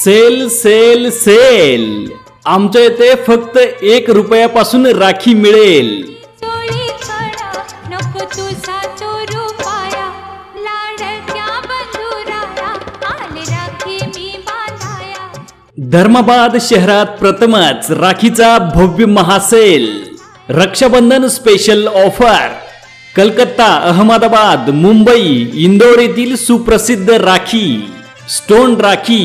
Sale sale sale आमच्या इथे फक्त 1 रुपयापासून राखी मिळेल। धर्माबाद शहरात प्रथमच राखीचा भव्य महासेल। रक्षाबंधन स्पेशल ऑफर कलकत्ता, अहमदाबाद, मुंबई, इंदोर येथील सुप्रसिद्ध rakhi, stone rakhi,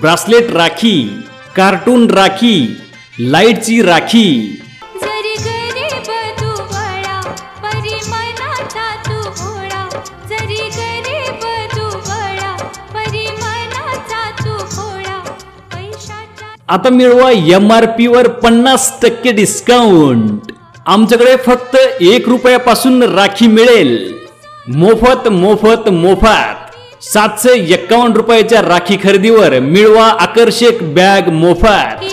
bracelet rakhi, cartoon rakhi, लाईटची राखी। आता मिळवा MRP वर 50% डिस्काउंट। आमच्याकडे फक्त 1 रुपयापासून राखी मिळेल। मोफत मोफत मोफत 751 रुपयाच्या राखी खरेदीवर मिळवा आकर्षक बॅग मोफत।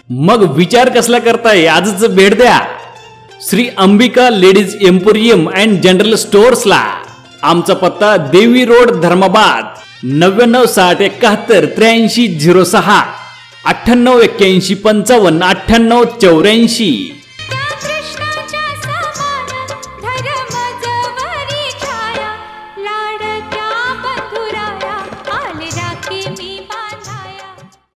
मग विचार कसला करताय, आजच भेट द्या Shri Ambika ladies emporium and general स्टोर्सला। आमचा पत्ता देवी रोड, धर्माबाद 9960 71 83 06 98 81 55 98 84।